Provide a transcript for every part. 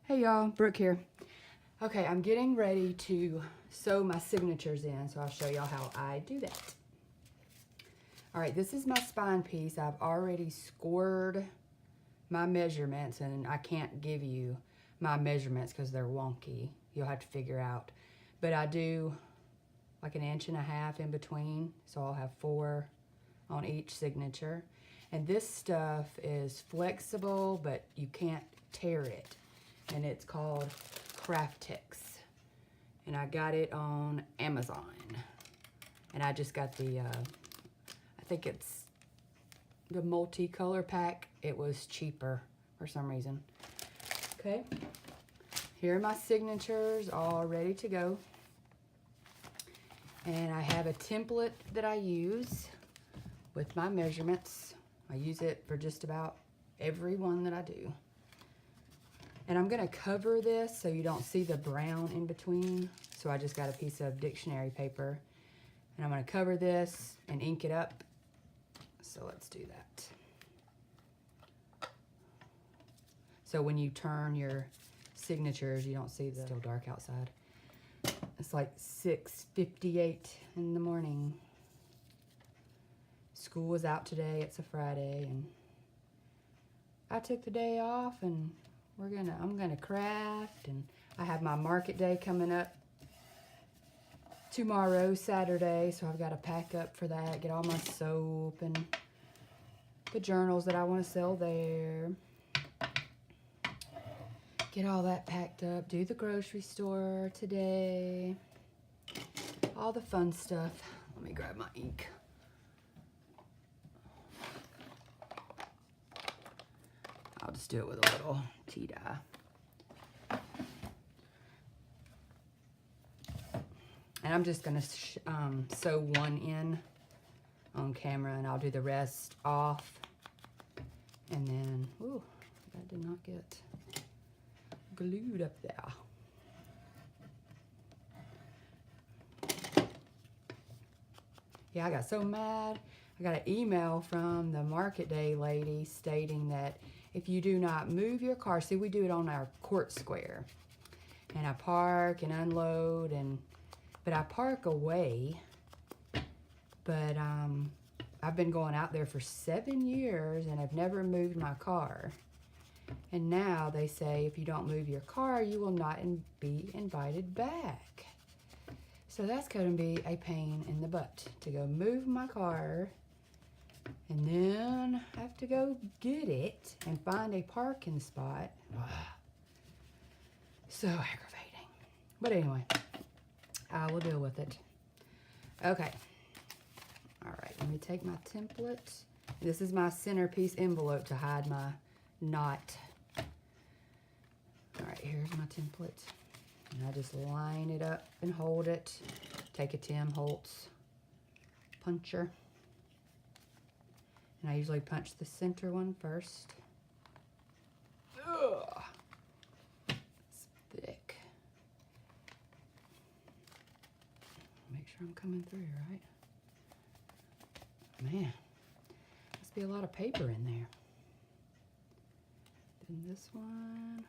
Hey y'all, Brooke here. Okay, I'm getting ready to sew my signatures in, so I'll show y'all how I do that. All right, this is my spine piece. I've already scored my measurements, and I can't give you my measurements because they're wonky. You'll have to figure out. But I do like 1.5 inches in between, so I'll have 4 on each signature. And this stuff is flexible, but you can't tear it. And it's called Craftex. And I got it on Amazon. And I just got the, I think it's the multicolor pack. It was cheaper for some reason. Okay, here are my signatures all ready to go. And I have a template that I use with my measurements. I use it for just about every one that I do. And I'm gonna cover this so you don't see the brown in between. So I just got a piece of dictionary paper and I'm gonna cover this and ink it up. So let's do that. So when you turn your signatures, you don't see the, still dark outside. It's like 6:58 in the morning. School was out today, it's a Friday, and I took the day off and I'm gonna craft, and I have my market day coming up tomorrow, Saturday, so I've got to pack up for that, get all my soap and the journals that I want to sell there. Get all that packed up, do the grocery store today, all the fun stuff. Let me grab my ink. I'll just do it with a little tea dye. And I'm just gonna sew one in on camera, and I'll do the rest off. And then, ooh, that did not get glued up there. Yeah, I got so mad. I got an email from the market day lady stating that if you do not move your car, see, we do it on our court square, and I park and unload, but I park away, but I've been going out there for 7 years and I've never moved my car. And now they say if you don't move your car, you will not be invited back. So that's going to be a pain in the butt to go move my car and then have to go get it and find a parking spot. So aggravating. But anyway, I will deal with it. Okay. All right, let me take my template. This is my centerpiece envelope to hide my knot. All right, here's my template. And I just line it up and hold it. Take a Tim Holtz puncher. And I usually punch the center one first. Ugh. It's thick. Make sure I'm coming through, right? Man, must be a lot of paper in there. Then this one.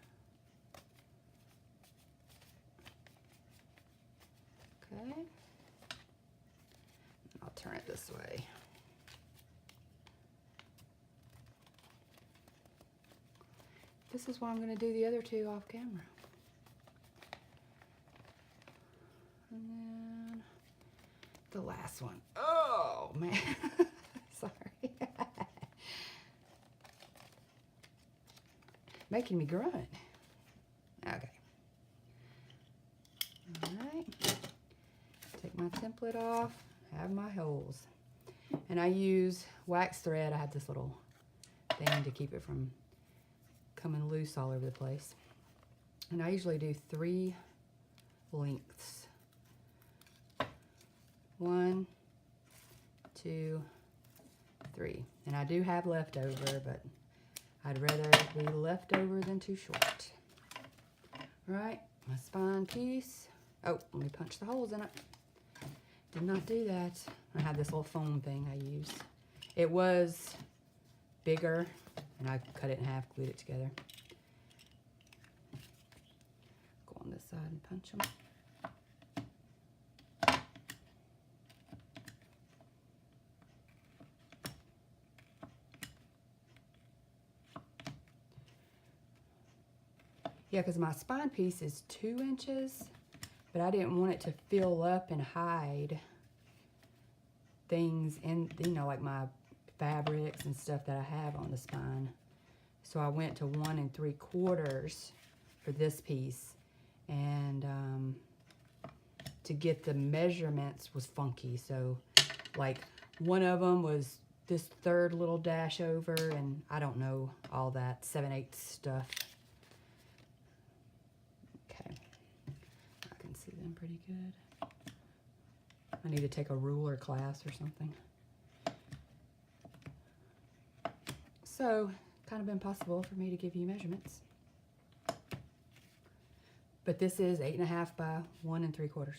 Okay. I'll turn it this way. This is what I'm going to do the other two off camera. And then the last one. Oh, man. Sorry. Making me grunt. Okay. All right. Take my template off. Have my holes. And I use wax thread. I have this little thing to keep it from coming loose all over the place. And I usually do 3 lengths. 1, 2, 3. And I do have leftover, but I'd rather be leftover than too short. All right, my spine piece. Oh, let me punch the holes in it. Did not do that. I have this little foam thing I use. It was bigger, and I cut it in half, glued it together. punch them. Yeah, because my spine piece is 2 inches, but I didn't want it to fill up and hide things in, you know, like my fabrics and stuff that I have on the spine. So I went to 1 3/4 for this piece, and to get the measurements was funky. So like one of them was this 3rd little dash over, and I don't know all that 7/8 stuff. Okay, I can see them pretty good. I need to take a ruler class or something. So, kind of impossible for me to give you measurements. But this is 8.5 by 1 3/4.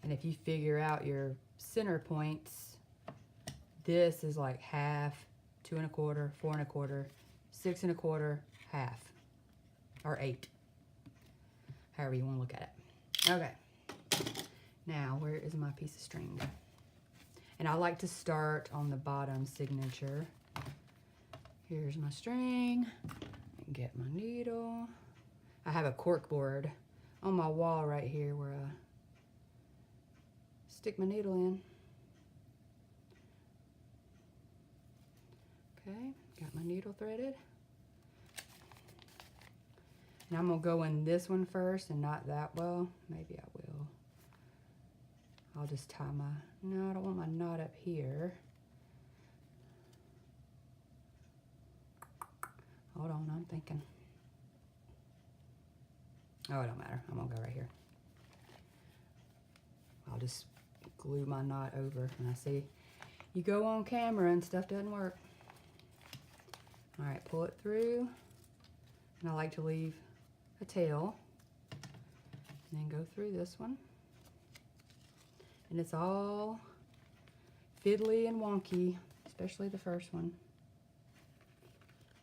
And if you figure out your center points, this is like half, 2 1/4, 4 1/4, 6 1/4, half, or 8. However you want to look at it. Okay. Now, where is my piece of string? And I like to start on the bottom signature. Here's my string. Get my needle. I have a cork board on my wall right here where I stick my needle in. Okay, got my needle threaded. And I'm gonna go in this one first and not that well. Maybe I will. I'll just tie my, no, I don't want my knot up here. Hold on, I'm thinking. Oh, it don't matter. I'm gonna go right here. I'll just glue my knot over. And I see you go on camera and stuff doesn't work. All right, pull it through. And I like to leave a tail. And then go through this one. And it's all fiddly and wonky, especially the first one.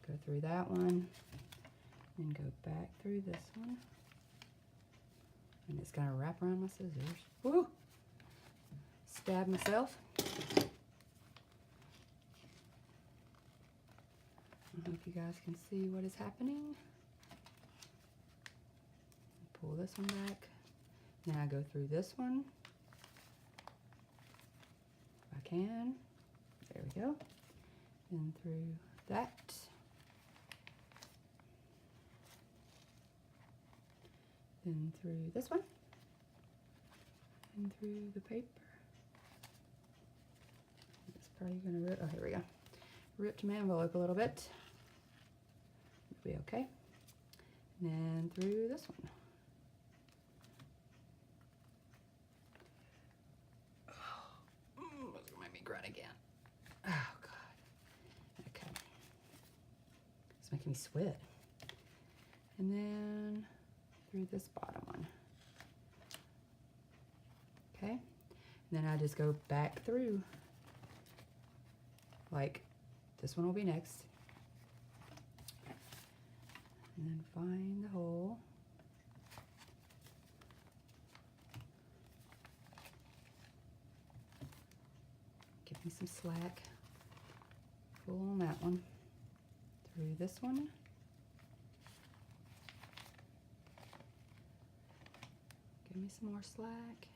Go through that one, and go back through this one. And it's gonna wrap around my scissors. Woo! Stab myself. I hope you guys can see what is happening. Pull this one back. Then I go through this one. If I can. There we go. Then through that. Then through this one. And through the paper. It's probably gonna rip. Oh, here we go. Ripped my envelope a little bit. It'll be okay. And then through this one. It's gonna make me grunt again. Oh God. Okay. It's making me sweat. And then through this bottom one. Okay. And then I just go back through. Like this one will be next. And then find the hole. Give me some slack. Pull on that one. Through this one. Give me some more slack.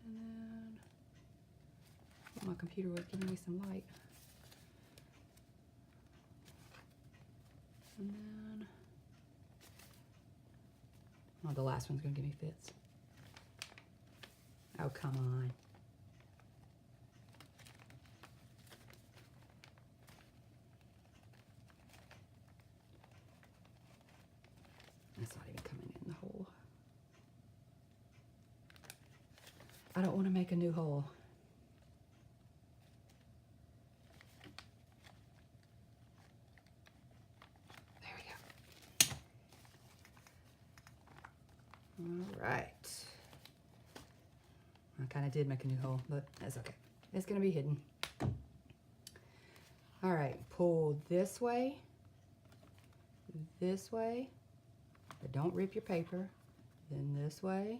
And then my computer was giving me some light. And then, oh, the last one's gonna give me fits. Oh, come on. That's not even coming in the hole. I don't want to make a new hole. There we go. All right. I kind of did make a new hole, but that's okay. It's going to be hidden. All right, pull this way, but don't rip your paper. Then this way,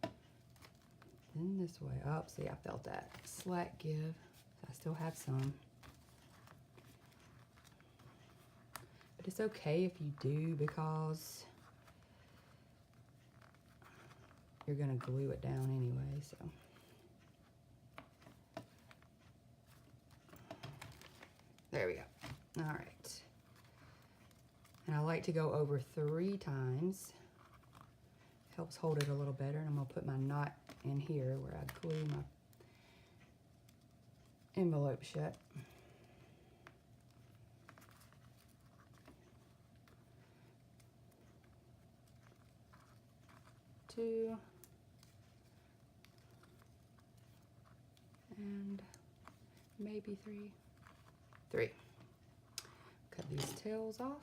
then this way. Oh, see, I felt that slack give. I still have some. But it's okay if you do, because you're gonna glue it down anyway, so. There we go. All right. And I like to go over 3 times. Helps hold it a little better. And I'm gonna put my knot in here where I glue my envelope shut. Two. And maybe 3. 3. Cut these tails off.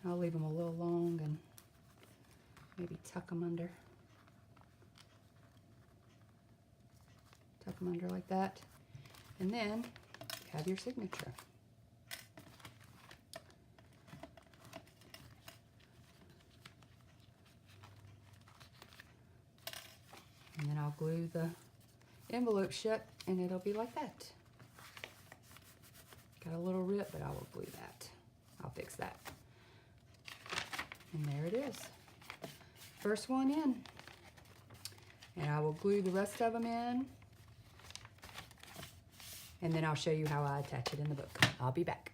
I'll leave them a little long and maybe tuck them under. Tuck them under like that. And then you have your signature. And then I'll glue the envelope shut and it'll be like that. Got a little rip, but I will glue that. I'll fix that. And there it is. First one in. And I will glue the rest of them in. And then I'll show you how I attach it in the book. I'll be back.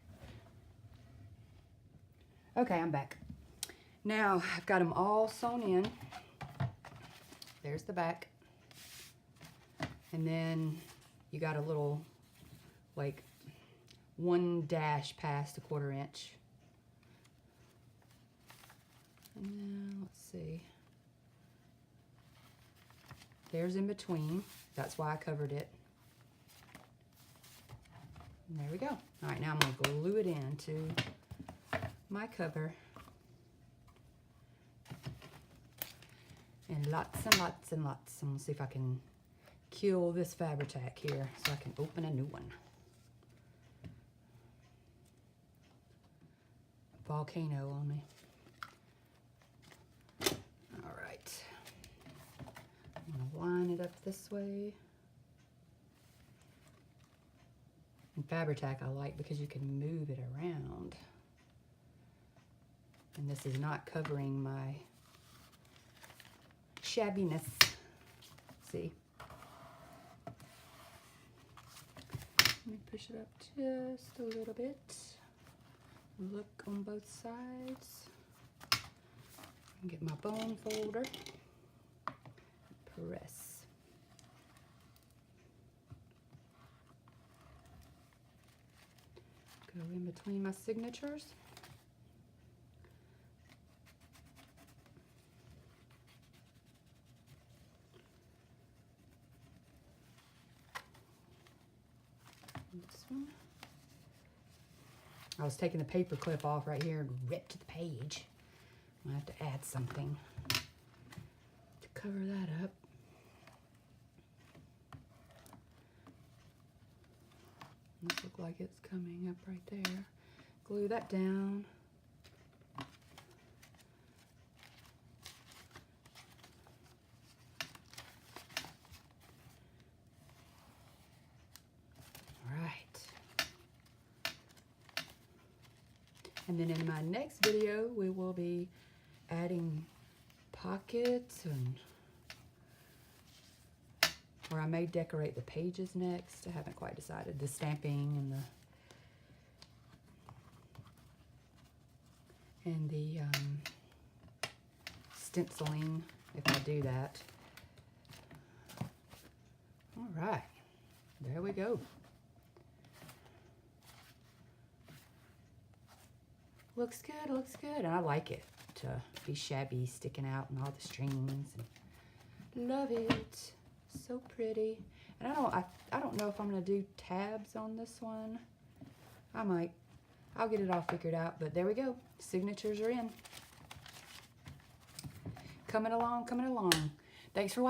Okay, I'm back. Now, I've got them all sewn in. There's the back. And then you got a little, like, 1 dash past a 1/4 inch. And then, let's see. There's in between. That's why I covered it. And there we go. All right, now I'm going to glue it into my cover. And lots and lots and lots. I'm going to see if I can kill this Fabri-Tac here so I can open a new one. Volcano on me. All right. I'm going to line it up this way. And Fabri-Tac I like because you can move it around. And this is not covering my shabbiness. See? Let me push it up just a little bit. Look on both sides. Get my bone folder. Press. Go in between my signatures. This one. I was taking the paper clip off right here and ripped the page. I have to add something to cover that up. This looks like it's coming up right there. Glue that down. And then in my next video, we will be adding pockets, and or I may decorate the pages next. I haven't quite decided. The stamping and the stenciling, if I do that. All right, there we go. Looks good, looks good. And I like it to be shabby, sticking out and all the strings. And love it. So pretty. And I don't know if I'm gonna do tabs on this one. I might. I'll get it all figured out, but there we go. Signatures are in. Coming along, coming along. Thanks for watching.